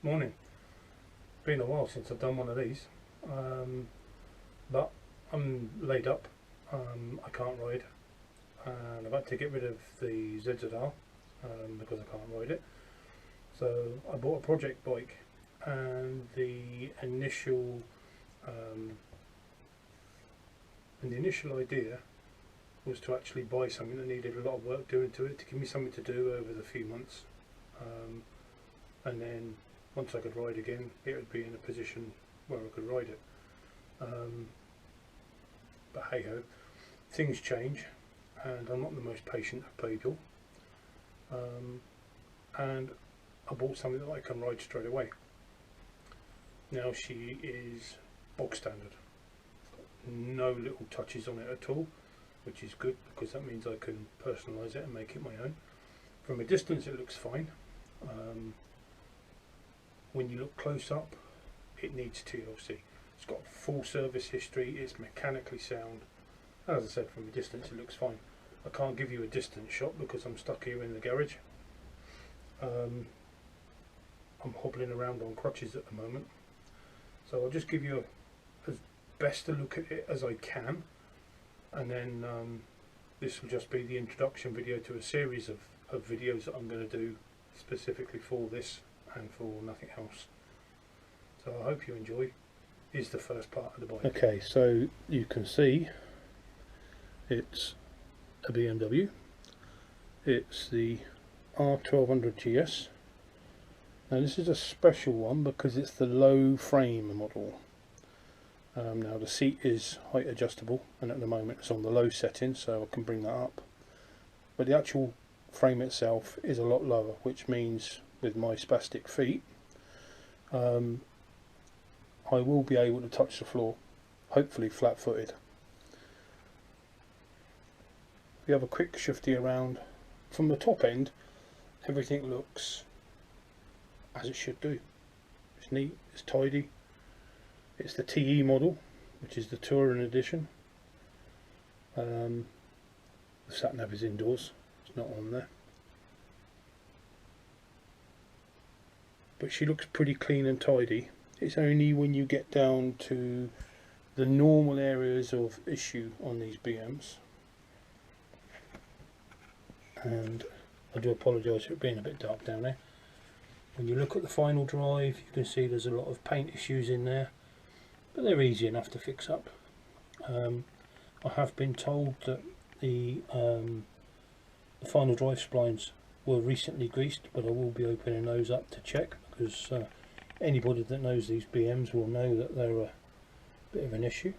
Morning. Been a while since I've done one of these, but I'm laid up. I can't ride, and I've had to get rid of the ZZR because I can't ride it. So I bought a project bike, and the initial idea was to actually buy something that needed a lot of work doing to it, to give me something to do over the few months, and then once I could ride again, it would be in a position where I could ride it. But hey ho, things change, and I'm not the most patient of people. And I bought something that I can ride straight away. Now she is bog standard, no little touches on it at all, which is good because that means I can personalise it and make it my own. From a distance it looks fine. When you look close up, it needs TLC. It's got full service history, it's mechanically sound. As I said, from a distance it looks fine. I can't give you a distance shot because I'm stuck here in the garage. I'm hobbling around on crutches at the moment, so I'll just give you as best a look at it as I can, and then this will just be the introduction video to a series of videos that I'm going to do specifically for this and for nothing else. So I hope you enjoy. Is the first part of the bike. Okay, so you can see it's a BMW. It's the R1200GS. Now this is a special one because it's the low frame model. Now the seat is height adjustable, and at the moment it's on the low setting, so I can bring that up. But the actual frame itself is a lot lower, which means with my spastic feet I will be able to touch the floor, hopefully flat-footed. If we have a quick shifty around, from the top end everything looks as it should do. It's neat, it's tidy. It's the TE model, which is the Touring edition. The sat nav is indoors, it's not on there. But she looks pretty clean and tidy. It's only when you get down to the normal areas of issue on these BMs, and I do apologise for it being a bit dark down there. When you look at the final drive, you can see there's a lot of paint issues in there, but they're easy enough to fix up. I have been told that the final drive splines were recently greased, but I will be opening those up to check, because anybody that knows these BMs will know that they're a bit of an issue.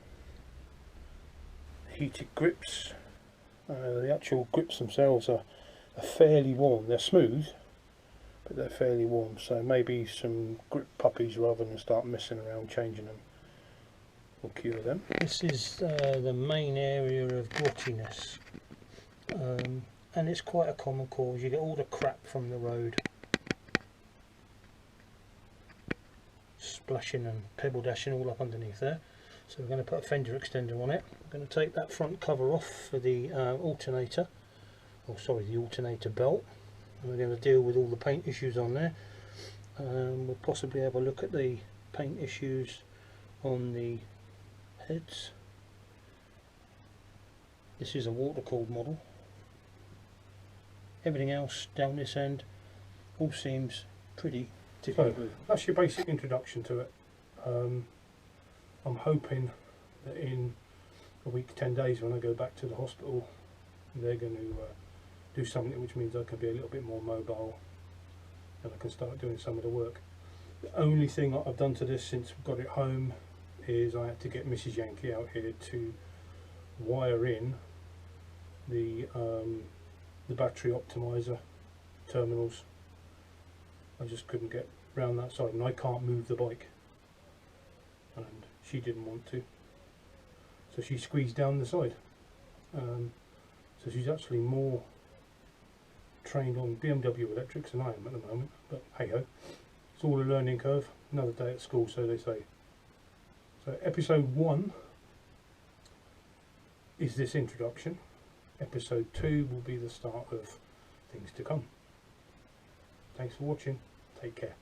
Heated grips. The actual grips themselves are fairly warm. They're smooth, but they're fairly warm, so maybe some grip puppies, rather than start messing around changing them, will cure them. This is the main area of grottiness, and it's quite a common cause. You get all the crap from the road, splashing and pebble dashing all up underneath there. So we're going to put a fender extender on it. I'm going to take that front cover off for the alternator, the alternator belt, and we're going to deal with all the paint issues on there. We'll possibly have a look at the paint issues on the heads. This is a water-cooled model. Everything else down this end all seems pretty tickly blue. That's your basic introduction to it. I'm hoping that in a week, 10 days, when I go back to the hospital, they're going to do something which means I can be a little bit more mobile and I can start doing some of the work. The only thing that I've done to this since we got it home is I had to get Mrs. Yankee out here to wire in the battery optimizer terminals. I just couldn't get round that side, and I can't move the bike, and she didn't want to, so she squeezed down the side. So she's actually more trained on BMW electrics than I am at the moment, but hey ho, it's all a learning curve. Another day at school, so they say. So episode 1 is this introduction. Episode 2 will be the start of things to come. Thanks for watching. Take care.